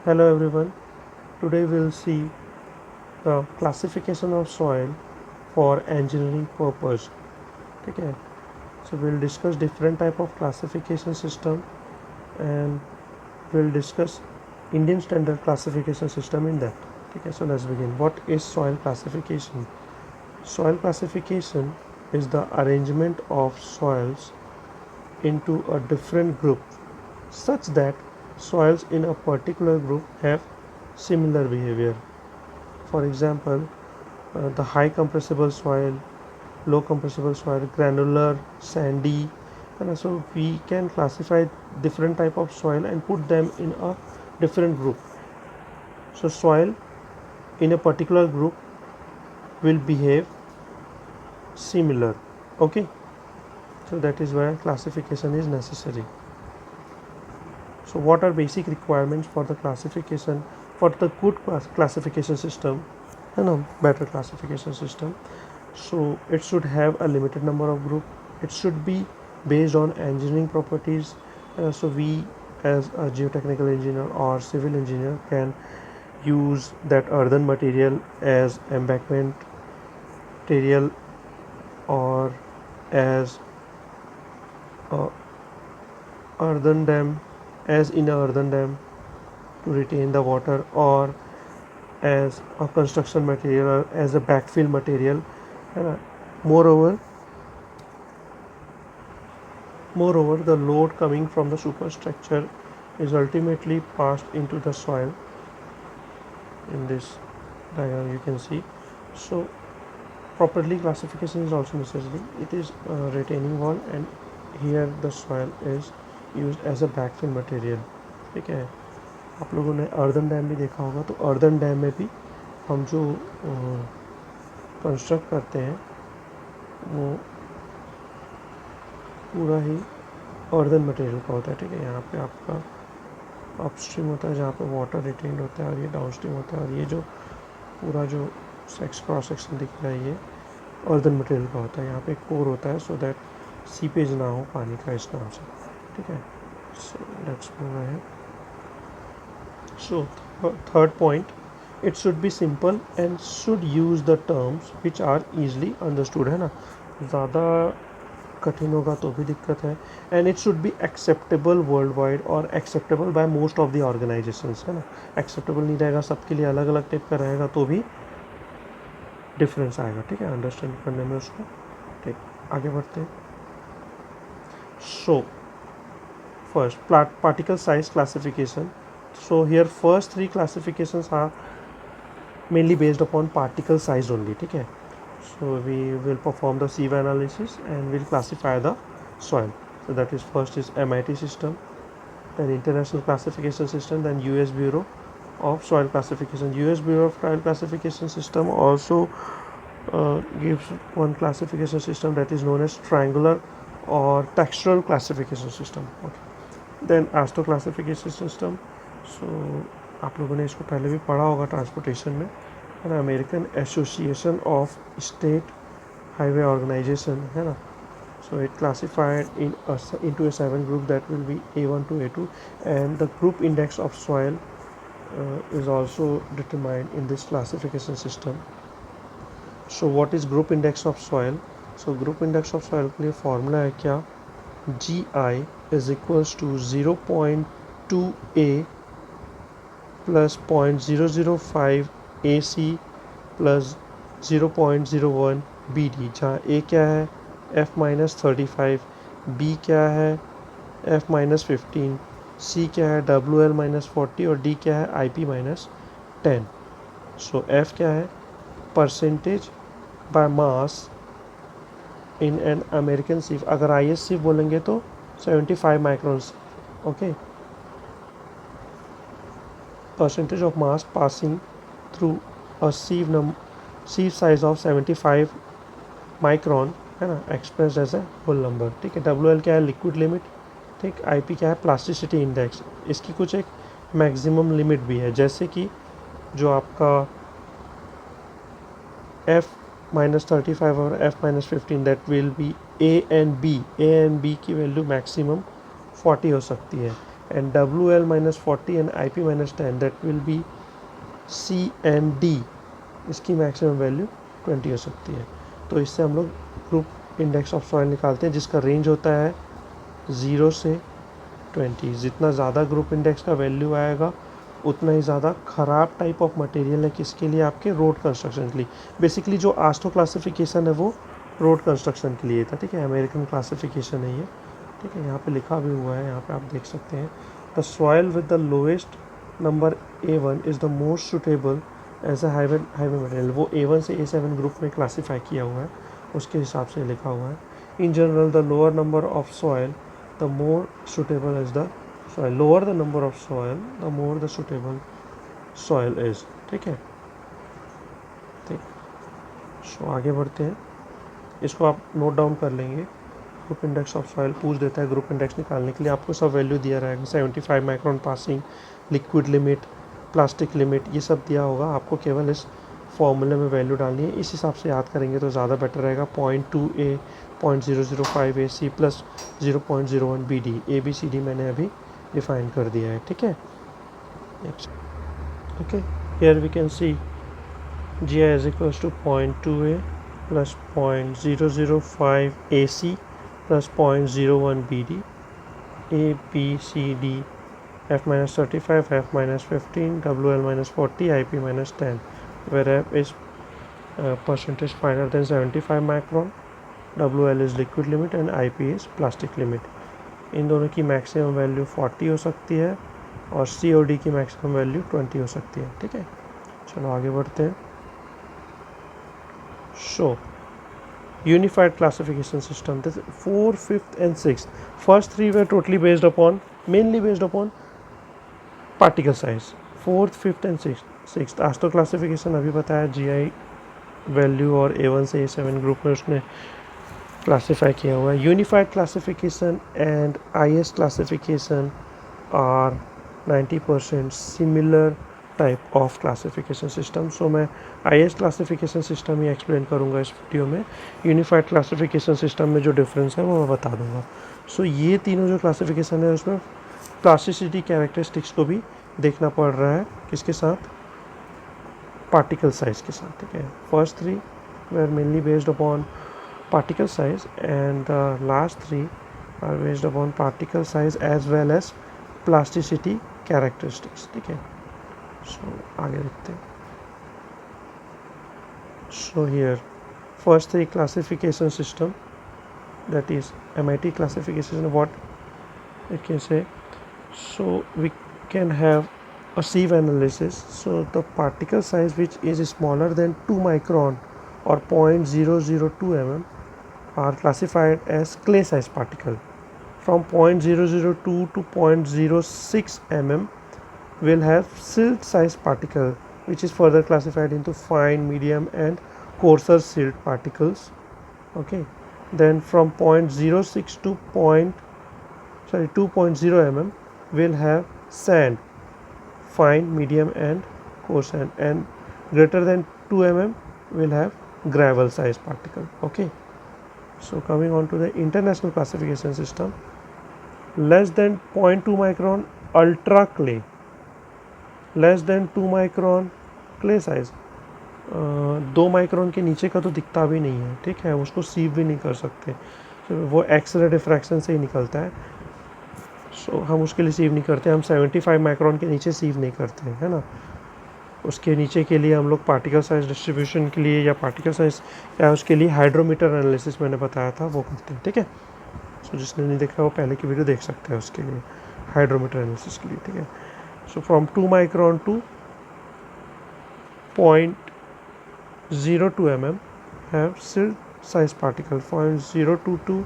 Hello everyone. Today we'll see the classification of soil for engineering purpose. Okay. So we'll discuss different type of classification system and we'll discuss Indian standard classification system in that. Okay. So let's begin. What is soil classification? Soil classification is the arrangement of soils into a different group such that soils in a particular group have similar behavior. For example, the high compressible soil, low compressible soil, granular, sandy, and so we can classify different type of soil and put them in a different group. So soil in a particular group will behave similar. Okay, so that is why classification is necessary. So what are basic requirements for the classification for the good classification system and a better classification system? So it should have a limited number of group. It should be based on engineering properties. So we as a geotechnical engineer or civil engineer can use that earthen material as embankment material or as a earthen dam, as in a earthen dam to retain the water, or as a construction material or as a backfill material. Moreover, Moreover, the load coming from the superstructure is ultimately passed into the soil. In this diagram, you can see. So, properly classification is also necessary. It is a retaining wall, and here the soil is used as a backfill material. ठीक है, आप लोगों ने earthen dam भी देखा होगा, तो earthen dam में भी हम जो कंस्ट्रक्ट करते हैं वो पूरा ही अर्दन मटेरियल का होता है. ठीक है, यहाँ पे आपका अपस्ट्रीम होता है जहाँ पे वाटर रिटेन्ड होता है, और ये डाउनस्ट्रीम होता है, और ये जो पूरा जो क्रॉस सेक्शन दिख रहा है ये अर्दन मटेरियल का होता है. यहाँ पे कोर होता है सो दैट सीपेज ना हो पानी का इस नाम से. ठीक है, so let's move ahead. So third point, it should be simple and should use the terms which are easily understood. है ना, ज़्यादा कठिन होगा तो भी दिक्कत है. And it should be acceptable worldwide और acceptable by most of the organisations. है ना, एक्सेप्टेबल नहीं रहेगा, सबके लिए अलग अलग टाइप का रहेगा तो भी डिफरेंस आएगा. ठीक है, अंडरस्टैंड करने में उसको. ठीक, आगे बढ़ते हैं. So first, particle size classification. So here first three classifications are mainly based upon particle size only. ठीक है, so we will perform the sieve analysis and we'll classify the soil. So that is, first is MIT system, then International Classification System, then US Bureau of Soil Classification. US Bureau of Soil Classification System also gives one classification system that is known as triangular or textural classification system. Okay, then ASTO classification system. So आप लोगों ने इसको पहले भी पढ़ा होगा transportation में, है ना. American Association of State Highway Organization, है ना. So it classified into a 7 group that will be A1 to A2, and the group index of soil is also determined in this classification system. So what is group index of soil? So group index of soil के लिए formula है क्या, GI is equals to 0.2A plus 0.005 AC plus 0.01 BD, जहाँ A क्या है F-35, B क्या है F-15, C क्या है WL-40 और D क्या है IP-10. सो F क्या है, percentage by mass in an American sieve. अगर IS सिव बोलेंगे तो 75 microns. Okay, percentage of mass passing through a sieve size of 75 micron, है ना, express as a whole number. ठीक है, WL क्या है, लिक्विड लिमिट. ठीक, IP क्या है, प्लास्टिसिटी इंडेक्स. इसकी कुछ एक मैक्सिमम लिमिट भी है, जैसे कि जो आपका F-35 और F-15 that will be A and B की वैल्यू मैक्सिमम 40 हो सकती है. And WL minus 40 and IP minus 10 that will be C&D, इसकी मैक्सिमम वैल्यू 20 हो सकती है। तो इससे हम लोग ग्रुप इंडेक्स ऑफ सॉइल निकालते हैं जिसका रेंज होता है 0 से 20। जितना ज़्यादा ग्रुप इंडेक्स का वैल्यू आएगा उतना ही ज़्यादा ख़राब टाइप ऑफ मटेरियल है किसके लिए, आपके रोड कंस्ट्रक्शन के लिए। बेसिकली जो आस्टो क्लासिफिकेशन है वो रोड कंस्ट्रक्शन के लिए था, ठीक है, अमेरिकन क्लासिफिकेशन है ये, ठीक है। यहाँ पे लिखा भी हुआ है, यहाँ पे आप देख सकते हैं, the soil with the lowest number A1 is the most suitable as a highway material. वो A1 से A7 ग्रुप में क्लासीफाई किया हुआ है, उसके हिसाब से लिखा हुआ है। In general the lower number of soil the more suitable is the soil, lower the number of soil the more the suitable soil is, ठीक है। ठीक, सो आगे बढ़ते हैं, इसको आप नोट डाउन कर लेंगे। ग्रुप इंडेक्स ऑफ सॉइल पूछ देता है, ग्रुप इंडेक्स निकालने के लिए आपको सब वैल्यू दिया रहेगा, 75 micron passing, liquid limit, plastic limit, ये सब दिया होगा। आपको केवल इस फॉर्मूले में वैल्यू डालनी है, इस हिसाब से याद करेंगे तो ज़्यादा बेटर रहेगा। 0.2A 0.005AC plus 0.01BD, ABCD मैंने अभी डिफाइन कर दिया है, ठीक है। Okay, here we can see GI is equals to 0.2A plus 0.005 AC plus 0.01 BD, A, B, C, D, F minus 35, F minus 15, WL minus 40, IP minus 10, where F is percentage finer than 75 micron, WL is liquid limit and IP is plastic limit. इन दोनों की maximum value 40 हो सकती है और COD की maximum value 20 हो सकती है, ठीक है। चलो आगे बढ़ते हैं। So, unified classification system. This 4th, 5th and 6th. First three were totally mainly based upon particle size. 4th, 5th and 6th. AASHTO classification अभी बताया, GI वैल्यू और A1 से A7 ग्रुप में उसने क्लासीफाई किया हुआ है। Unified classification and IS classification are 90% similar type of classification system. So मैं IS क्लासिफिकेशन सिस्टम ही एक्सप्लेन करूंगा इस वीडियो में। यूनिफाइड क्लासिफिकेशन सिस्टम में जो डिफरेंस है वो मैं बता दूंगा। सो ये तीनों जो क्लासिफिकेशन है उसमें प्लास्टिसिटी कैरेक्टरिस्टिक्स को भी देखना पड़ रहा है, किसके साथ, पार्टिकल साइज के साथ, ठीक है। First three were mainly based upon particle size and the last three are based upon particle size as well as plasticity characteristics, ठीक है। So आगे देखते हैं। So here first three classification system, that is MIT classification, what it can say. So we can have a sieve analysis. So the particle size which is smaller than 2 micron or 0.002 mm are classified as clay size particle. From 0.002 to 0.06 mm will have silt size particle, which is further classified into fine, medium and coarser silt particles. Okay, then from 0.06 to 2.0 mm will have sand, fine, medium and coarse sand, and greater than 2 mm will have gravel size particle. Okay, so coming on to the international classification system, less than 0.2 micron ultra clay, less than 2 micron clay size, 2 micron के नीचे का तो दिखता भी नहीं है, ठीक है, उसको सीव भी नहीं कर सकते, वो एक्सरे डिफ्रैक्शन से ही निकलता है। सो हम उसके लिए सीव नहीं करते, हम 75 माइक्रोन के नीचे सीव नहीं करते, है ना। उसके नीचे के लिए हम लोग पार्टिकल साइज डिस्ट्रीब्यूशन के लिए या पार्टिकल साइज या उसके लिए हाइड्रोमीटर एनालिसिस मैंने बताया था वो करते हैं, ठीक है। सो जिसने नहीं देखा वो पहले की वीडियो देख सकते हैं उसके लिए, हाइड्रोमीटर एनालिसिस के लिए, ठीक है। So from 2 micron to 0.02 mm have silt size particle, 0.02 to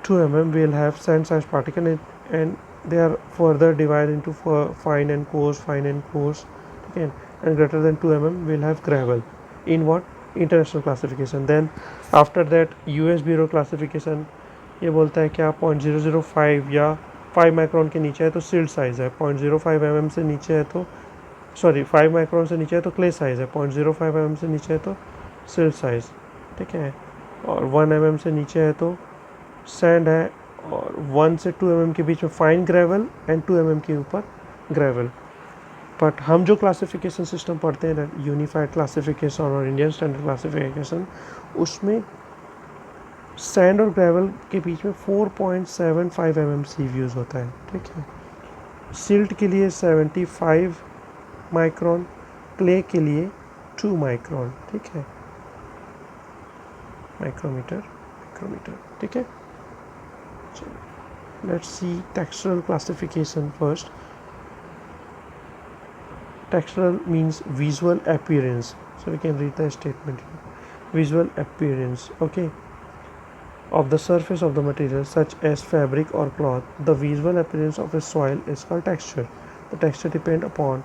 2 mm will have sand size particle, and they are further divided into fine and coarse, okay, and greater than 2 mm will have gravel in what, international classification. Then after that US Bureau classification ये बोलता है क्या, 0.005 या 5 micron के नीचे है तो silt size है, 0.05 mm से नीचे है तो 5 माइक्रोन से नीचे है तो क्ले साइज है, 0.05 mm से नीचे है तो सिल्ट साइज, ठीक है, और 1 mm से नीचे है तो सैंड है, और 1 से 2 mm के बीच में फाइन ग्रेवल एंड 2 mm के ऊपर ग्रेवल। बट हम जो क्लासिफिकेशन सिस्टम पढ़ते हैं, यूनिफाइड क्लासिफिकेशन और इंडियन स्टैंडर्ड क्लासिफिकेशन, उसमें सैंड और ग्रेवल के बीच में 4.75 mm सीव यूज़ होता है, ठीक है। सिल्ट के लिए 75 माइक्रोन, क्ले के लिए 2 माइक्रोन, ठीक है, माइक्रोमीटर, ठीक है। Let's see textural classification first. Textural means visual appearance, so we can read the statement here. Visual appearance, okay, of the surface of the material such as fabric or cloth. The visual appearance of a soil is called texture. The texture depends upon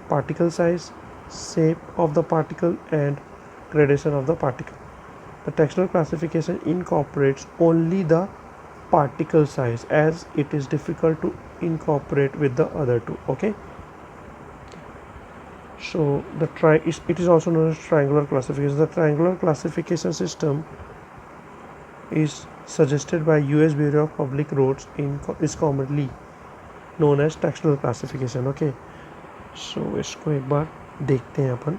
particle size, shape of the particle and gradation of the particle. The textural classification incorporates only the particle size as it is difficult to incorporate with the other two, okay. So it is also known as triangular classification. The triangular classification system is suggested by US Bureau of Public Roads is commonly known as textural classification, okay. So इसको एक बार देखते हैं अपन।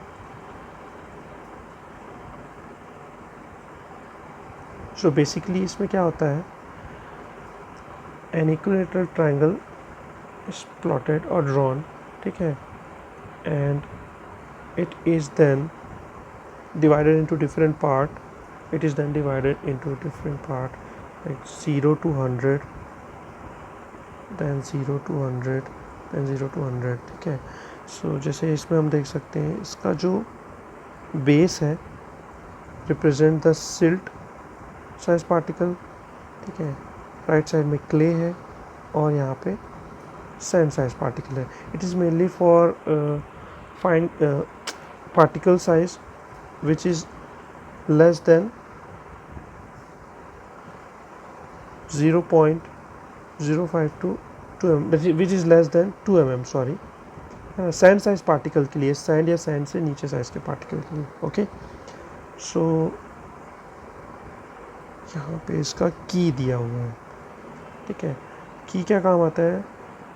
So basically इसमें क्या होता है, an equilateral triangle is plotted or drawn, ठीक है, and it is then divided into different part. It is then divided into different part like 0 to 100, then 0 to 100, then 0 to 100, ठीक है। सो जैसे इसमें हम देख सकते हैं, इसका जो बेस है represent the silt size particle, ठीक है, राइट साइड में क्ले है और यहाँ पे सैंड साइज पार्टिकल है। It is mainly for fine particle size which is less than 0.05 to 2 mm, which is less than 2 mm, sorry, sand size particle के लिए, सैंड या सैंड से नीचे साइज के पार्टिकल के लिए, ओके। सो यहाँ पे इसका की दिया हुआ है, ठीक है। की क्या काम आता है,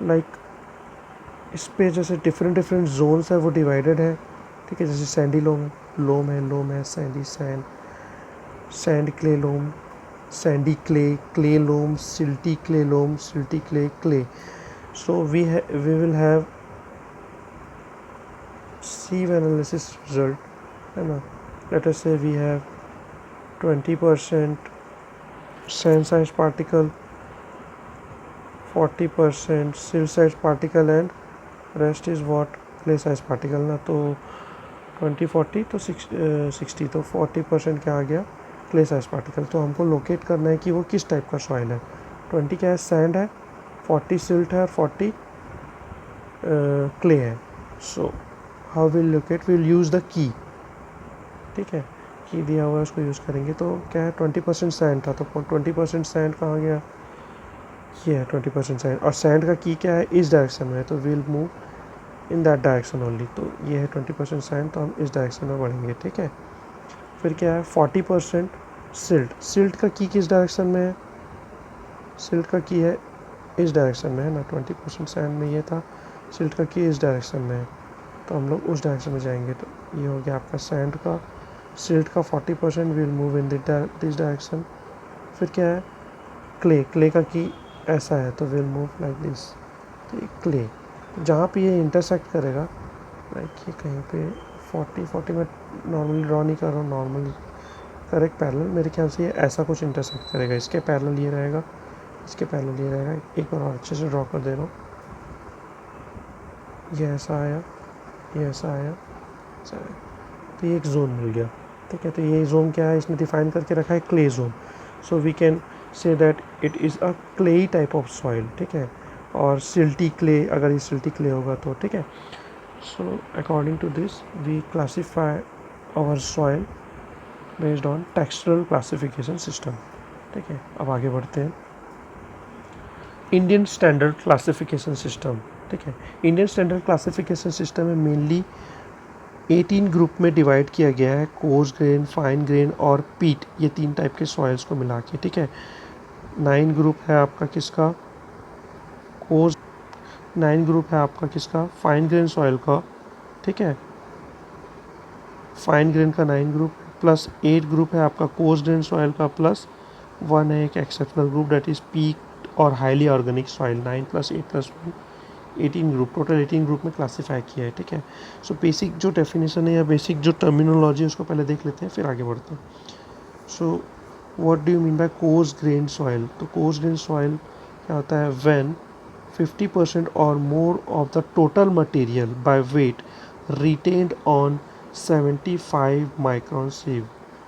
लाइक इस पे जैसे डिफरेंट जोन्स है वो डिवाइडेड है, ठीक है। जैसे सैंडी लोम है, sandy sand, sand clay loam, sandy clay loam, silty clay loam, silty clay. So we will have sieve analysis result, है ना। Let us say we have 20% sand size particle, 40% sill size particle and rest is what, clay size particle ना। तो 20-40 तो 60, तो 40% क्या आ गया, clay size particle. तो हमको लोकेट करना है कि वो किस टाइप का सॉइल है। 20 क्या है, सैंड है, 40 सिल्ट है और 40 क्ले है। So how will locate, will use the key, ठीक है, की दिया हुआ है उसको यूज़ करेंगे। तो क्या है, 20% सैंड था, तो 20% सैंड कहाँ गया, ये है 20% सैंड, और सैंड का की क्या है, इस डायरेक्शन में है, तो will move in that direction only. तो ये है 20% सैंड, तो हम इस डायरेक्शन में बढ़ेंगे, ठीक है। फिर क्या है, 40% सिल्ट का की किस डायरेक्शन में है, सिल्ट का की है इस डायरेक्शन में, है ना। 20% सैंड में ये था, सिल्ट का की इस डायरेक्शन में है, तो हम लोग उस डायरेक्शन में जाएंगे। तो ये हो गया आपका सैंड का, सिल्ट का 40% will move in this direction. फिर क्या है, क्ले का की ऐसा है, तो विल मूव लाइक दिस। तो ये क्ले जहाँ पे ये इंटरसेक्ट करेगा, लाइक ये कहीं पे 40 में नॉर्मली ड्रॉ नहीं कर रहा हूँ, नॉर्मली करेक्ट पैरेलल, मेरे ख्याल से ये ऐसा कुछ इंटरसेक्ट करेगा, इसके पैरेलल ये रहेगा, इसके पैरेलल ये रहेगा। एक बार और अच्छे से ड्रॉ कर दे रहा हूँ, ये ऐसा आया, ये ऐसा आया, तो ये एक जोन मिल गया, ठीक है। तो ये जोन क्या है, इसने डिफाइन करके रखा है clay zone. So we can say that it is a clay type of soil, ठीक है। और सिल्टी क्ले, अगर ये सिल्टी क्ले होगा तो, ठीक है। So according to this we classify our soil based on textural classification system, ठीक है। अब आगे बढ़ते हैं, इंडियन स्टैंडर्ड क्लासिफिकेशन सिस्टम, ठीक है। इंडियन स्टैंडर्ड क्लासिफिकेशन सिस्टम में मेनली 18 ग्रुप में डिवाइड किया गया है, कोर्स ग्रेन, फाइन ग्रेन और पीट, ये 3 टाइप के सॉइल्स को मिला के, ठीक है। नाइन ग्रुप है आपका किसका, कोर्स, नाइन ग्रुप है आपका किसका, फाइन ग्रेन सॉइल का, ठीक है, फाइन ग्रेन का 9 ग्रुप, प्लस 8 ग्रुप है आपका कोर्स ग्रेन सॉइल का, प्लस 1 है एक exceptional group that is peat और highly organic soil. 9 + 8 + 1 18 group, total 18 group में क्लासीफाई किया है, ठीक है। सो बेसिक जो डेफिनेशन है या बेसिक जो टर्मिनोलॉजी है उसको पहले देख लेते हैं, फिर आगे बढ़ते हैं। So what do you mean by course grain soil? तो कोर्स ग्रेन सॉइल क्या होता है, व्हेन 50% और more of the total material by weight retained on 75 micron सीव,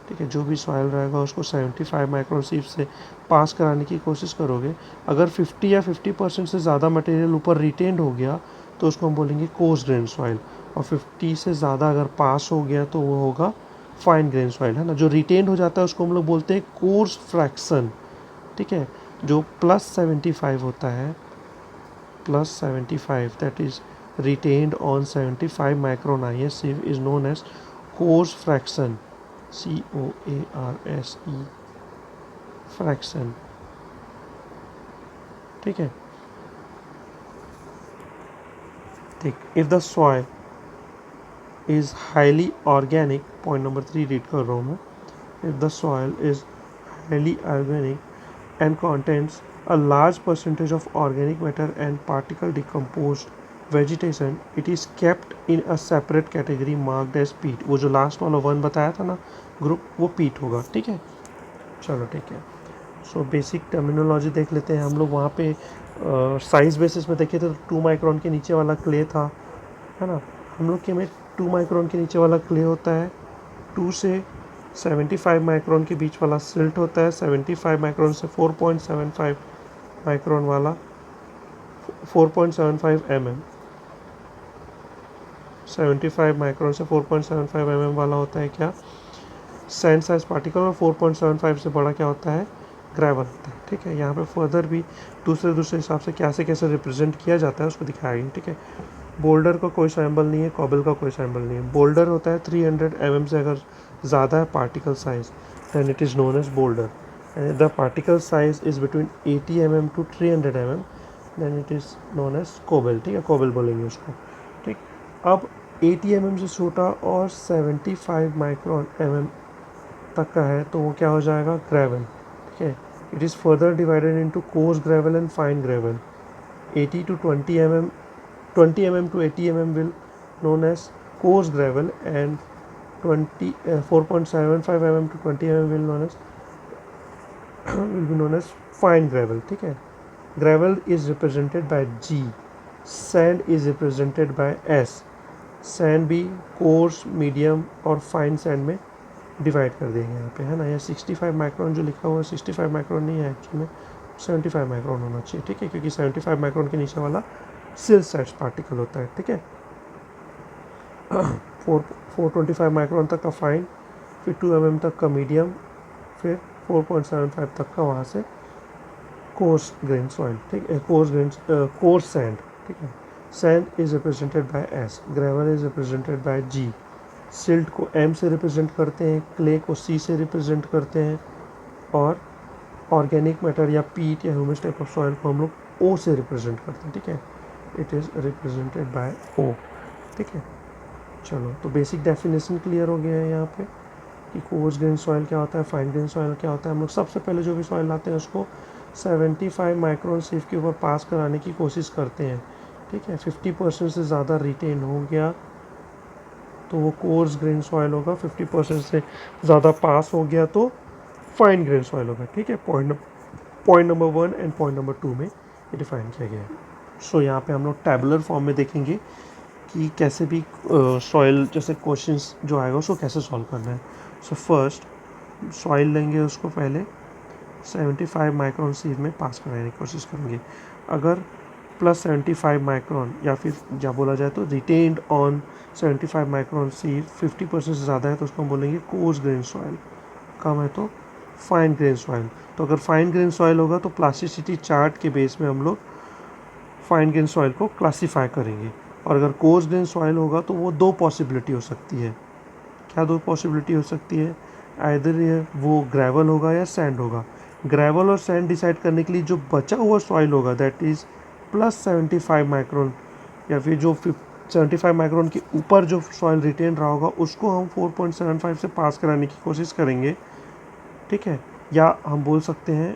ठीक है। जो भी सॉइल रहेगा उसको 75 माइक्रोन सीव से पास कराने की कोशिश करोगे। अगर 50 या 50% से ज़्यादा मटेरियल ऊपर रिटेन्ड हो गया तो उसको हम बोलेंगे कोर्स ग्रेन सॉइल, और 50 से ज़्यादा अगर पास हो गया तो वो होगा फाइन ग्रेन सॉइल, है ना। जो रिटेन्ड हो जाता है उसको हम लोग बोलते हैं कोर्स फ्रैक्शन, ठीक है। जो +75 होता है, +75 that is retained on 75 micron IS sieve is known as coarse fraction, COARSE fraction, ठीक है। ठीक, if the soil is highly organic, point number 3 read कर रहा हूँ मैं, if the soil is highly organic and contains a large percentage of organic matter and particle decomposed vegetation, it is kept in a separate category marked as peat। वो जो last वाला 1 बताया था ना ग्रुप, वो peat होगा, ठीक है। चलो ठीक है। सो बेसिक टर्मिनोलॉजी देख लेते हैं हम लोग। वहाँ पे साइज़ बेसिस में देखे थे तो 2 माइक्रोन के नीचे वाला क्ले था, है ना। हम लोग के में 2 माइक्रोन के नीचे वाला क्ले होता है, 2 से 75 माइक्रोन के बीच वाला सिल्ट होता है, 75 माइक्रोन से 4.75 माइक्रोन वाला 4.75 mm, 75 माइक्रोन से 4.75 mm वाला होता है क्या, सैंड साइज पार्टिकल, और 4.75 से बड़ा क्या होता है, ग्रेवल होता है, ठीक है। यहाँ पे फर्दर भी दूसरे हिसाब से कैसे रिप्रेजेंट किया जाता है उसको दिखाया गया, ठीक है। बोल्डर का कोई सिंबल नहीं है, कॉबल का कोई सिंबल नहीं है। बोल्डर होता है 300 mm से अगर ज़्यादा है particle size, then it is known as boulder. The particle size is between 80 mm to 300 mm, then it is known as cobble, ठीक है, कोबल बोलेंगे उसको, ठीक। अब 80 mm से छोटा और 75 माइक्रोन mm तक का है तो वो क्या हो जाएगा, ग्रेवल, ठीक है। It is further divided into course gravel and fine gravel. 80 to 20 mm, 20 mm to 80 mm will known as coarse gravel, and 4.75 mm to 20 mm will known as will be known as fine gravel, ठीक है। gravel is represented by G, sand is represented by S। sand भी coarse, medium और fine sand में divide कर देंगे यहाँ पे, है ना। या 65 माइक्रोन जो लिखा हुआ है 65 माइक्रोन नहीं है एक्चुअली में, 75 माइक्रोन होना चाहिए, ठीक है, क्योंकि 75 माइक्रोन के नीचे वाला सिल साइज पार्टिकल होता है, ठीक है। 425 माइक्रोन तक का फाइन, फिर 2 mm तक का मीडियम, फिर 4.75 तक का वहाँ से कोर्स ग्रेन सॉइल, ठीक है, कोर्स सैंड, ठीक है। Sand is represented by S, gravel is represented by G, silt को एम से रिप्रेजेंट करते हैं, क्ले को सी से रिप्रेजेंट करते हैं, और ऑर्गेनिक मैटर या पीट या ह्यूमस टाइप ऑफ सॉइल को हम लोग ओ से रिप्रेजेंट करते हैं, ठीक है। इट इज़ रिप्रेजेंटेड बाय ओ, ठीक है। चलो, तो बेसिक डेफिनेशन क्लियर हो गया है यहाँ पे कि कोर्स ग्रेन सॉइल क्या होता है, फाइन ग्रेन सॉइल क्या होता है। हम लोग सबसे पहले जो भी सॉइल लाते हैं उसको 75 माइक्रोन सीव के ऊपर पास कराने की कोशिश करते हैं, ठीक है। 50% से ज़्यादा रिटेन हो गया तो वो कोर्स ग्रेन सॉइल होगा, 50% से ज़्यादा पास हो गया तो फाइन ग्रेन सॉइल होगा, ठीक है। Point number 1 and point number 2 में ये डिफाइन किया गया है। सो यहाँ पे हम लोग टैबुलर फॉर्म में देखेंगे कि कैसे भी सॉइल जैसे क्वेश्चंस जो आएगा उसको कैसे सॉल्व करना है। सो फर्स्ट सॉइल लेंगे, उसको पहले 75 माइक्रोन सीव में पास कराने की कोशिश करेंगे। अगर +75 माइक्रोन या फिर क्या बोला जाए तो रिटेन्ड ऑन 75 माइक्रोन सीव 50% से ज़्यादा है तो उसको हम बोलेंगे कोर्स ग्रेन सॉइल, कम है तो फाइन ग्रेन सॉइल। तो अगर फाइन ग्रेन सॉइल होगा तो प्लास्टिसिटी चार्ट के बेस में हम लोग फाइन ग्रेन सॉइल को क्लासीफाई करेंगे, और अगर कोर्स ग्रेन सॉइल होगा तो वो 2 पॉसिबिलिटी हो सकती है। क्या 2 पॉसिबिलिटी हो सकती है, आइदर ये वो ग्रेवल होगा या सैंड होगा। ग्रेवल और सैंड डिसाइड करने के लिए जो बचा हुआ सॉइल होगा दैट इज़ +75 माइक्रोन, या फिर जो 75 माइक्रोन के ऊपर जो सॉइल रिटेन रहा होगा उसको हम 4.75 से पास कराने की कोशिश करेंगे, ठीक है। या हम बोल सकते हैं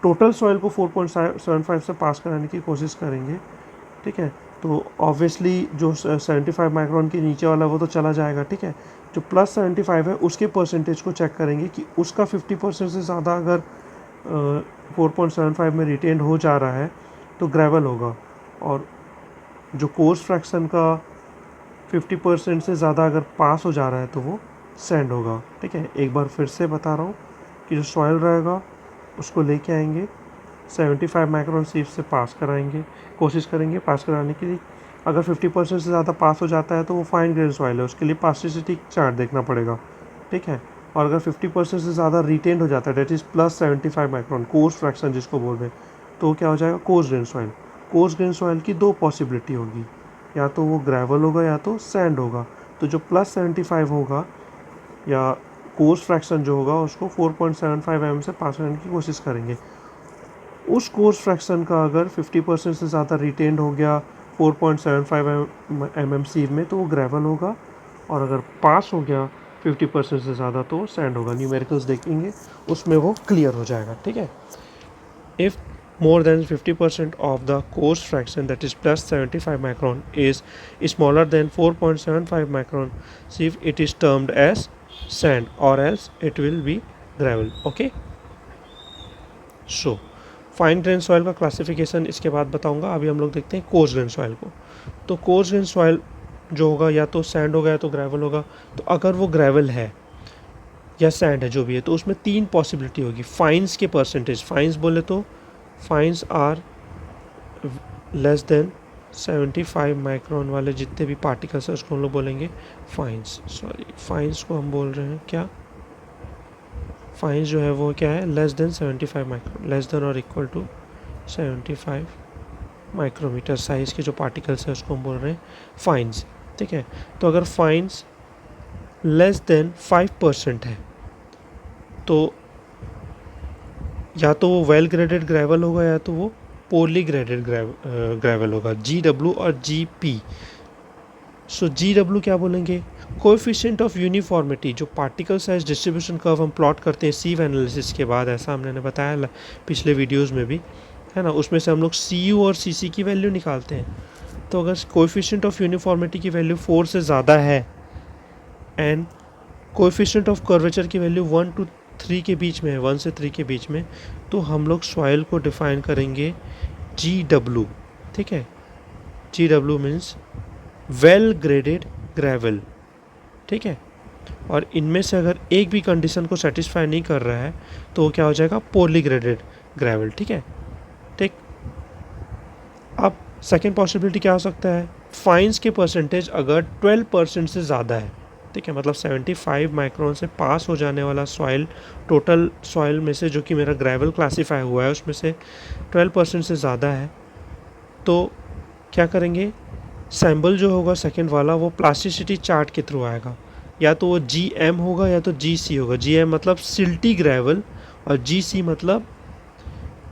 टोटल सॉइल को 4.75 से पास कराने की कोशिश करेंगे, ठीक है। तो ऑब्वियसली जो 75 माइक्रोन के नीचे वाला वो तो चला जाएगा, ठीक है। जो +75 है उसके परसेंटेज को चेक करेंगे कि उसका 50% से ज़्यादा अगर 4.75 में रिटेन हो जा रहा है तो ग्रेवल होगा, और जो कोर्स फ्रैक्शन का 50% से ज़्यादा अगर पास हो जा रहा है तो वो सैंड होगा, ठीक है। एक बार फिर से बता रहा हूँ कि जो सॉइल रहेगा उसको लेके आएंगे, 75 माइक्रोन सीव से पास कराएंगे, कोशिश करेंगे पास कराने के लिए। अगर 50% से ज़्यादा पास हो जाता है तो वो फाइन ग्रेन सॉइल है, उसके लिए प्लास्टिसिटी चार्ट देखना पड़ेगा, ठीक है। और अगर 50% से ज़्यादा रिटेन हो जाता है that is +75 micron coarse fraction जिसको बोल रहे हैं, तो क्या हो जाएगा course grain soil. Course grain soil की दो पॉसिबिलिटी होगी, या तो वो ग्रेवल होगा या तो सैंड होगा। तो जो +75 होगा या कोर्स फ्रैक्शन जो होगा उसको 4.75 mm से पास करने की कोशिश करेंगे। उस कोर्स फ्रैक्शन का अगर 50% से ज़्यादा रिटेन्ड हो गया 4.75 mm सीव में तो वो ग्रेवल होगा, और अगर पास हो गया 50% से ज़्यादा तो सैंड होगा। न्यूमेरिकल्स देखेंगे उसमें वो क्लियर हो जाएगा, ठीक है। If more than 50% of the coarse fraction that is +75 micron is smaller than 4.75 micron, see if it is termed as sand or else it will be gravel, okay। so fine grain soil का classification इसके बाद बताऊंगा। अभी हम लोग देखते हैं course grain soil को। तो कोर्स ग्रेन सॉइल जो होगा या तो सैंड होगा या तो ग्रेवल होगा। तो अगर वो ग्रेवल है या सैंड है जो भी है तो उसमें तीन पॉसिबिलिटी होगी फाइन्स के परसेंटेज। फाइन्स बोले तो fines are less than 75 micron वाले जितने भी पार्टिकल्स है उसको हम लोग बोलेंगे फाइन्स। सॉरी, फाइन्स को हम बोल रहे हैं क्या, फाइन्स जो है वो क्या है less than 75 micron, less than और इक्वल टू 75 माइक्रोमीटर साइज़ के जो पार्टिकल्स है उसको हम बोल रहे हैं फाइन्स, ठीक है। तो अगर फाइन्स लेस देन 5% है तो या तो वो वेल ग्रेडेड ग्रेवल होगा या तो वो पोरली ग्रेडेड ग्रेवल होगा, GW और GP। सो GW क्या बोलेंगे, कोएफिशिएंट ऑफ यूनिफॉर्मिटी। जो पार्टिकल साइज डिस्ट्रीब्यूशन कर्व हम प्लॉट करते हैं सीव एनालिसिस के बाद, ऐसा हमने बताया पिछले वीडियोस में भी, है ना। उसमें से हम लोग CU और CC की वैल्यू निकालते हैं। तो अगर कोएफिशिएंट ऑफ यूनिफॉर्मिटी की वैल्यू 4 से ज़्यादा है एंड कोएफिशिएंट ऑफ कर्वेचर की वैल्यू 1 to 3 के बीच में है, 1 से 3 के बीच में, तो हम लोग सॉइल को डिफाइन करेंगे GW, ठीक है। GW means well graded gravel, ठीक है। और इनमें से अगर एक भी कंडीशन को सेटिस्फाई नहीं कर रहा है तो वो क्या हो जाएगा पोरली ग्रेडेड ग्रेवल, ठीक है, ठीक। अब सेकेंड पॉसिबिलिटी क्या हो सकता है, फाइन्स के परसेंटेज अगर 12% से ज़्यादा है, ठीक है, मतलब 75 माइक्रोन से पास हो जाने वाला सॉइल, टोटल सॉइल में से जो कि मेरा ग्रेवल क्लासीफाई हुआ है उसमें से 12% से ज़्यादा है, तो क्या करेंगे, सैम्बल जो होगा सेकेंड वाला वो प्लास्टिसिटी चार्ट के थ्रू आएगा। या तो वो GM होगा या तो GC होगा। GM मतलब सिल्टी ग्रेवल और GC मतलब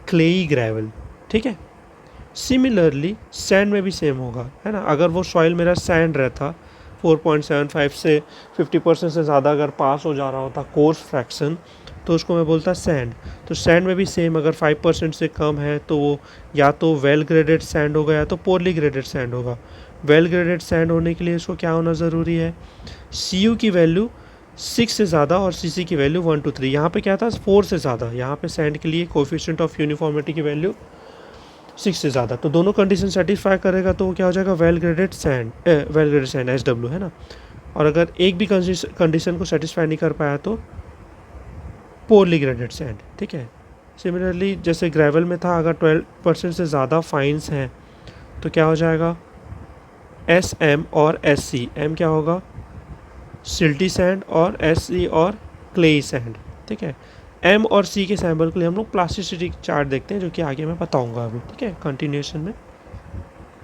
क्लेई ग्रेवल, ठीक है। सिमिलरली सैंड में भी सेम होगा, है ना। अगर वो सॉइल मेरा सैंड रहता 4.75 से 50% से ज़्यादा अगर पास हो जा रहा होता कोर्स फ्रैक्शन तो उसको मैं बोलता सैंड। तो सैंड में भी सेम, अगर 5% से कम है तो वो या तो वेल ग्रेडेड सैंड होगा या तो पोरली ग्रेडेड सैंड होगा। वेल ग्रेडेड सैंड होने के लिए इसको क्या होना ज़रूरी है, CU की वैल्यू 6 से ज़्यादा और CC की वैल्यू 1 to 3। यहाँ पे क्या था 4 से ज़्यादा, यहाँ पे सैंड के लिए कोएफिशिएंट ऑफ यूनिफॉर्मिटी की वैल्यू 6 से ज़्यादा। तो दोनों कंडीशन सेटिस्फाई करेगा तो वो क्या हो जाएगा वेल ग्रेडेड सैंड, SW, है ना। और अगर एक भी कंडीशन को सेटिस्फाई नहीं कर पाया तो पोरली ग्रेडेड सैंड, ठीक है। सिमिलरली जैसे ग्रेवल में था अगर 12% से ज़्यादा फाइन्स हैं तो क्या हो जाएगा SM और SC। M क्या होगा सिल्टी सैंड और SC और क्लेई सैंड, ठीक है। M और C के सैम्पल के लिए हम लोग प्लास्टिसिटी चार्ट देखते हैं जो कि आगे मैं बताऊंगा अभी, ठीक है, कंटिन्यूएशन में,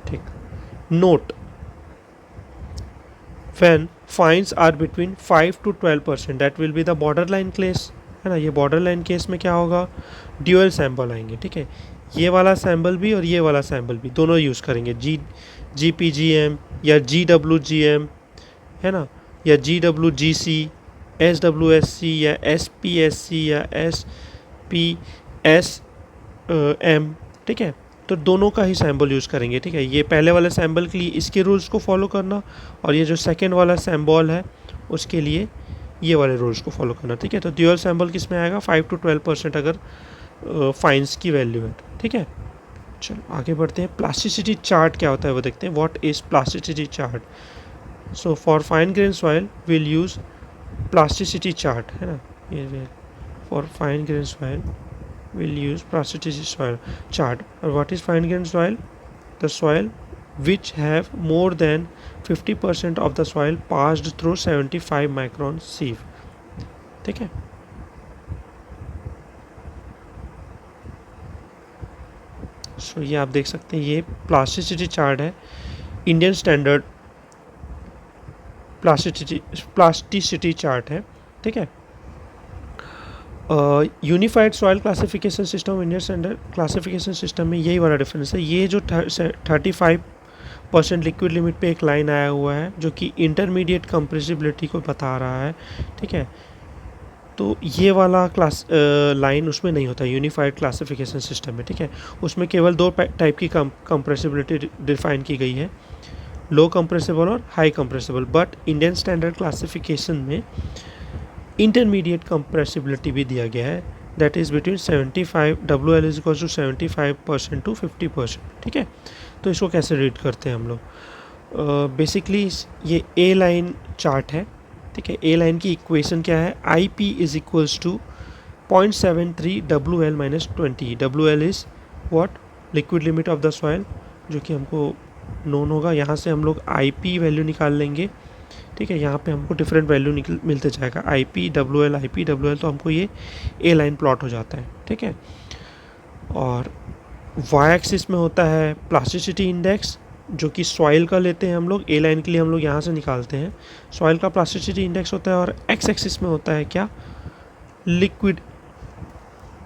ठीक। Note, when fines are between 5 to 12% that will be the borderline case, है ना। ये बॉर्डर लाइन केस में क्या होगा, ड्यूअल सैम्पल आएंगे, ठीक है। ये वाला सैम्पल भी और ये वाला सैम्पल भी दोनों यूज़ करेंगे, GPGM या GWGM, है ना, या GWGC, SWSC या SPSC या SPSM, ठीक है। तो दोनों का ही सैम्पल यूज़ करेंगे, ठीक है। ये पहले वाले सैम्पल के लिए इसके रूल्स को फॉलो करना, और ये जो सेकेंड वाला सैम्पल है उसके लिए ये वाले रूल्स को फॉलो करना, ठीक है। तो ड्यूअल सैम्पल किस में आएगा, 5 to 12% अगर फाइन्स की वैल्यू है, ठीक है। चलो आगे बढ़ते हैं। प्लास्टिसिटी चार्ट क्या होता है वो देखते हैं। What is plasticity chart? So for fine grain soil will use plasticity chart, है ना। ये for fine grain soil will use plasticity soil chart. और what is fine grain soil? The soil which have more than 50% of the soil passed through 75 micron sieve, ठीक है। सो ये आप देख सकते हैं, ये प्लास्टिसिटी चार्ट है, इंडियन स्टैंडर्ड प्लास्टिसिटी चार्ट है, ठीक है। Unified soil classification system, Indian standard classification system में यही वाला डिफरेंस है। ये जो 35% लिक्विड लिमिट पे एक लाइन आया हुआ है जो कि इंटरमीडिएट कंप्रेसिबिलिटी को बता रहा है, ठीक है। तो ये वाला लाइन उसमें नहीं होता यूनिफाइड क्लासिफिकेशन सिस्टम में, ठीक है। उसमें केवल दो टाइप की कंप्रेसिबिलिटी डिफाइन की गई है, लो कंप्रेसिबल और high compressible. But Indian standard classification में इंटरमीडिएट कंप्रेसिबिलिटी भी दिया गया है, that is between 75 WL is equal to 75% to 50%, ठीक है। तो इसको कैसे रीड करते हैं हम लोग? बेसिकली ये ए लाइन चार्ट है, ठीक है। ए लाइन की इक्वेशन क्या है, IP is equals to 0.73 WL minus 20। WL is what, liquid limit of the soil, जो कि हमको नोन होगा। यहाँ से हम लोग IP वैल्यू निकाल लेंगे, ठीक है। यहाँ पे हमको डिफरेंट वैल्यू मिलते जाएगा, IP WL, तो हमको ये ए लाइन प्लॉट हो जाता है, ठीक है। और वाई एक्सिस में होता है प्लास्टिसिटी इंडेक्स, जो कि सॉइल का लेते हैं हम लोग, ए लाइन के लिए हम लोग यहाँ से निकालते हैं, सॉइल का प्लास्टिसिटी इंडेक्स होता है। और एक्स एक्सिस में होता है क्या, liquid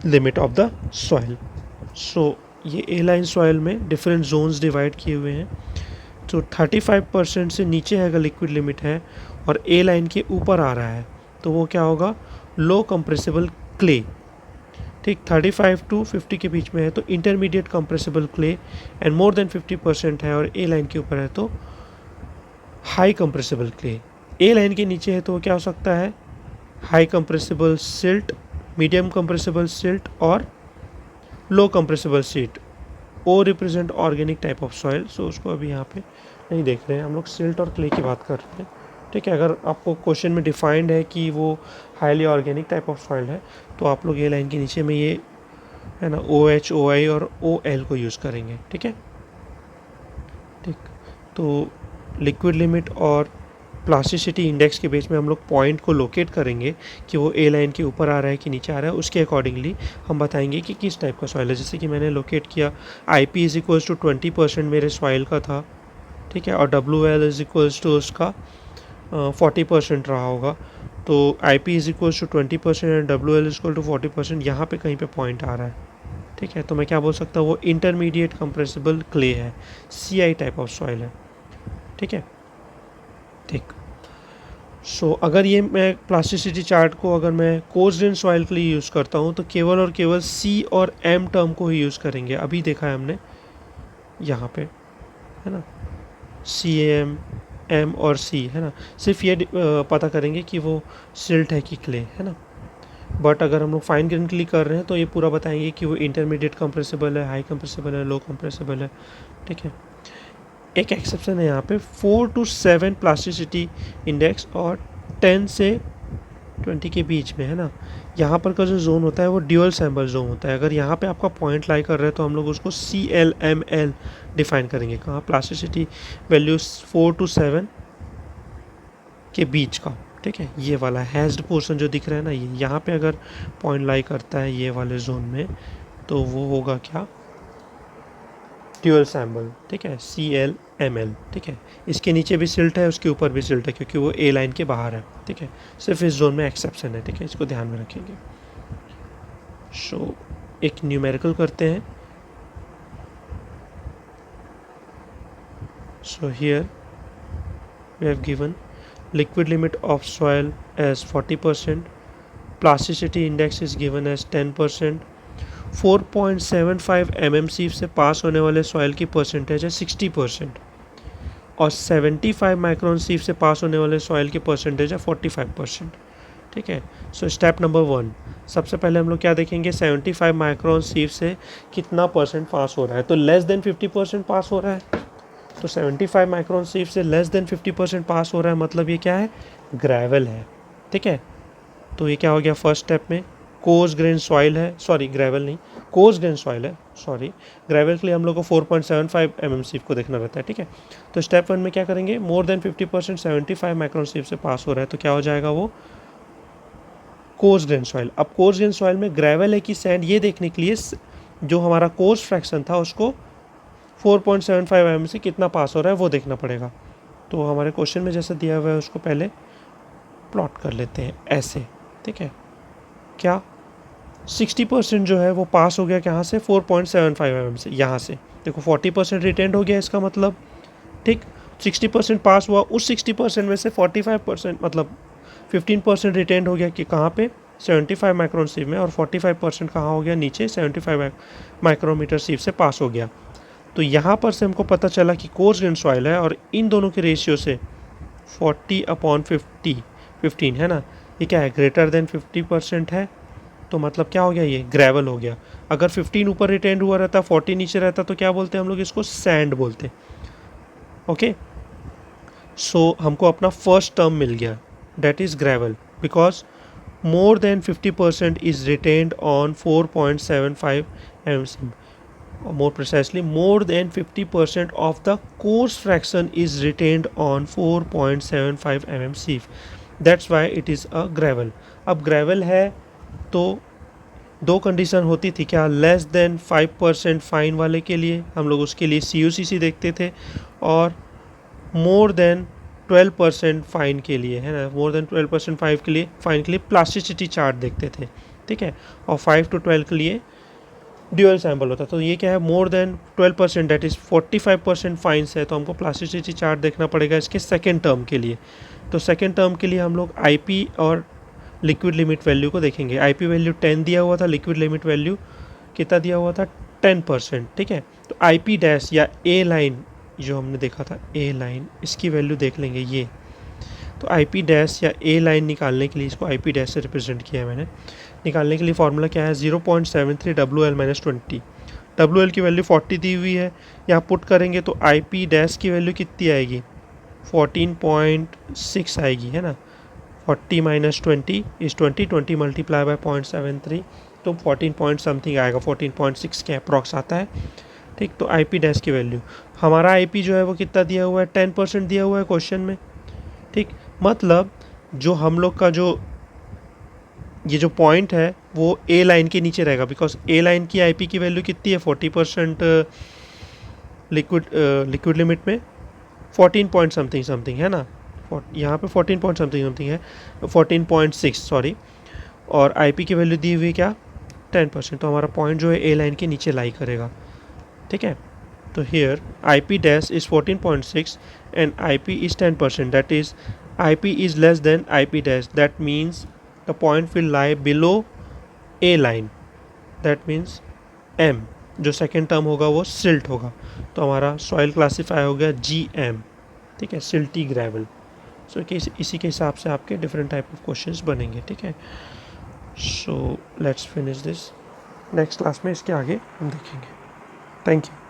limit of the soil. So ये ए लाइन सॉइल में डिफरेंट जोन्स डिवाइड किए हुए हैं। तो 35% से नीचे अगर लिक्विड लिमिट है और ए लाइन के ऊपर आ रहा है तो वो क्या होगा, लो कंप्रेसिबल क्ले, ठीक। 35 to 50 के बीच में है तो intermediate compressible clay, and more than 50% है और ए लाइन के ऊपर है तो high compressible clay. A line के नीचे है तो क्या हो सकता है, high compressible silt, medium compressible silt और low compressible silt. O represent organic type of soil, so उसको अभी यहाँ पे नहीं देख रहे हैं हम लोग, सिल्ट और क्ले की बात कर रहे हैं, ठीक है। अगर आपको क्वेश्चन में डिफाइंड है कि वो highly organic type of soil है तो आप लोग ये लाइन के नीचे में ये है ना OH, OI और OL को यूज़ करेंगे, ठीक है, ठीक। तो लिक्विड लिमिट और प्लास्टिसिटी इंडेक्स के बीच में हम लोग पॉइंट को लोकेट करेंगे कि वो ए लाइन के ऊपर आ रहा है कि नीचे आ रहा है, उसके अकॉर्डिंगली हम बताएंगे कि किस टाइप का सॉइल है। जैसे कि मैंने लोकेट किया, IP इज इक्वल्स टू 20% मेरे सॉइल का था, ठीक है, और WL इज इक्वल्स टू उसका 40% रहा होगा। तो IP is equals to 20% and WL is equal to 40%, यहाँ पे कहीं पे पॉइंट आ रहा है, ठीक है। तो मैं क्या बोल सकता हूँ, वो इंटरमीडिएट कंप्रेसिबल क्ले है, CI टाइप ऑफ सॉइल है, ठीक है, ठीक। सो अगर ये मैं प्लास्टिसिटी चार्ट को अगर मैं कोर्स ग्रेन सॉइल के लिए यूज़ करता हूँ तो केवल और केवल C और M टर्म को ही यूज़ करेंगे। अभी देखा है हमने यहाँ पे, है ना, CM, M और C, है ना, सिर्फ ये पता करेंगे कि वो सिल्ट है कि क्ले, है ना। बट अगर हम लोग फाइन ग्रेन के लिए कर रहे हैं तो ये पूरा बताएंगे कि वो इंटरमीडिएट कंप्रेसिबल है, हाई कंप्रेसिबल है, लो कंप्रेसिबल है, ठीक है। एक एक्सेप्शन है यहाँ पे, 4 to 7 प्लास्टिसिटी इंडेक्स और 10 से 20 के बीच में, है ना। यहाँ पर का जो जोन होता है वो ड्यूअल सैम्पल जोन होता है। अगर यहाँ पे आपका पॉइंट लाई कर रहे हैं तो हम लोग उसको CLML डिफाइन करेंगे, कहाँ, प्लास्टिसिटी वैल्यूज 4 to 7 के बीच का, ठीक है। ये वाला हैज्ड पोर्शन जो दिख रहा है ना, ये यहाँ पे अगर पॉइंट लाई करता है ये वाले जोन में तो वो होगा क्या, ड्यूअल सैम्पल, ठीक है, CLML, ठीक है। इसके नीचे भी सिल्ट है, उसके ऊपर भी सिल्ट है क्योंकि वो ए लाइन के बाहर है, ठीक है। सिर्फ इस जोन में एक्सेप्शन है, ठीक है, इसको ध्यान में रखेंगे। सो एक न्यूमेरिकल करते हैं. So here we have given liquid limit of soil as 40%, plasticity index is given as 10%, 4.75 mm सीप से पास होने वाले सॉइल की परसेंटेज है 60% और 75 माइक्रोन सीप से पास होने वाले सॉइल की परसेंटेज है 45%. ठीक है. सो स्टेप नंबर 1, सबसे पहले हम लोग क्या देखेंगे, 75 माइक्रोन सीप से कितना परसेंट पास हो रहा है. तो लेस देन 50% पास हो रहा है. तो 75 माइक्रोन सीप से लेस देन 50% पास हो रहा है, मतलब ये क्या है, ग्रेवल है. ठीक है. तो ये क्या हो गया, फर्स्ट स्टेप में कोर्स ग्रेन सॉइल है, सॉरी ग्रेवल नहीं, कोर्स ग्रेन सॉइल है, सॉरी. ग्रेवल के लिए हम लोग को 4.75 mm सीप को देखना रहता है. ठीक है. तो स्टेप 1 में क्या करेंगे, मोर देन 50% 75 माइक्रोन सीप से पास हो रहा है, तो क्या हो जाएगा वो कोर्स ग्रेन सॉइल. अब कोर्स ग्रेन सॉइल में ग्रेवल है कि सैंड, ये देखने के लिए जो हमारा कोर्स फ्रैक्शन था उसको 4.75 mm से कितना पास हो रहा है वो देखना पड़ेगा. तो हमारे क्वेश्चन में जैसे दिया हुआ है उसको पहले प्लॉट कर लेते हैं ऐसे. ठीक है. क्या 60% जो है वो पास हो गया कहाँ से, 4.75 mm से, यहाँ से देखो 40% रिटेंड हो गया इसका मतलब. ठीक. 60% पास हुआ, उस 60% में से 45% मतलब 15% रिटेंड हो गया कि कहाँ पे, 75 माइक्रोन सीप में, और 45% कहाँ हो गया, नीचे 75 माइक्रोमीटर सीप से पास हो गया. तो यहाँ पर से हमको पता चला कि कोर्स ग्रेन सॉइल है और इन दोनों के रेशियो से 40/50 15 है ना, ये क्या है, ग्रेटर देन 50% है. तो मतलब क्या हो गया, ये ग्रेवल हो गया. अगर 15 ऊपर रिटेंड हुआ रहता, 40 नीचे रहता, तो क्या बोलते हैं हम लोग इसको, सैंड बोलते. ओके. सो हमको अपना फर्स्ट टर्म मिल गया, that is gravel, because more than 50% is retained on 4.75 mm. More precisely, more than 50% of the coarse fraction is retained on 4.75 mm sieve. That's why it is a gravel. अब gravel है तो दो condition होती थी क्या, less than 5% fine वाले के लिए हम लोग उसके लिए CUCC देखते थे, और मोर देन 12% फाइन के लिए, है ना, मोर देन 12% फाइन के लिए प्लास्टिसिटी चार्ट देखते थे. ठीक है. और 5 to 12 के लिए ड्यूअल सैम्पल होता. तो ये क्या है, more than 12%, that is 45% fines है, तो हमको प्लास्टिसिटी चार्ट देखना पड़ेगा इसके सेकेंड टर्म के लिए. तो सेकेंड टर्म के लिए हम लोग IP और लिक्विड लिमिट वैल्यू को देखेंगे. IP वैल्यू 10 दिया हुआ था, लिक्विड लिमिट वैल्यू कितना दिया हुआ था, 10%. ठीक है. तो IP डैश या A लाइन जो हमने देखा था, A लाइन, इसकी वैल्यू देख लेंगे ये. तो IP डैश या A लाइन निकालने के लिए, इसको IP डैश से रिप्रेजेंट किया है मैंने, निकालने के लिए फॉर्मूला क्या है, 0.73 WL-20. WL की वैल्यू 40 दी हुई है, यहाँ पुट करेंगे तो IP डैश की वैल्यू कितनी आएगी, 14.6 आएगी, है ना. 40 - 20 इज 20 मल्टीप्लाई बाय 0.73, तो 14 पॉइंट समथिंग आएगा, 14.6 के अप्रॉक्स आता है. ठीक. तो IP डैश की वैल्यू, हमारा IP जो है वो कितना दिया हुआ है, 10% दिया हुआ है क्वेश्चन में. ठीक. मतलब जो हम लोग का जो ये जो पॉइंट है वो A लाइन के नीचे रहेगा, बिकॉज A लाइन की IP की वैल्यू कितनी है, 40% लिक्विड लिमिट में 14 पॉइंट समथिंग है ना, यहाँ पे 14 पॉइंट समथिंग है, 14.6 सॉरी, और IP की वैल्यू दी हुई क्या, 10%. तो हमारा पॉइंट जो है A लाइन के नीचे लाई करेगा. ठीक है. तो here IP dash is 14.6 and IP is 10%, that is IP is less than IP dash, that means the point will lie below A line, that means M. जो सेकेंड टर्म होगा वो silt होगा, तो हमारा सॉइल क्लासीफाई हो गया GM. ठीक है, सिल्टी ग्रेवल. सो इसी के हिसाब से आपके डिफरेंट टाइप ऑफ क्वेश्चंस बनेंगे. ठीक है. So let's finish this, next class में इसके आगे हम देखेंगे. Thank you.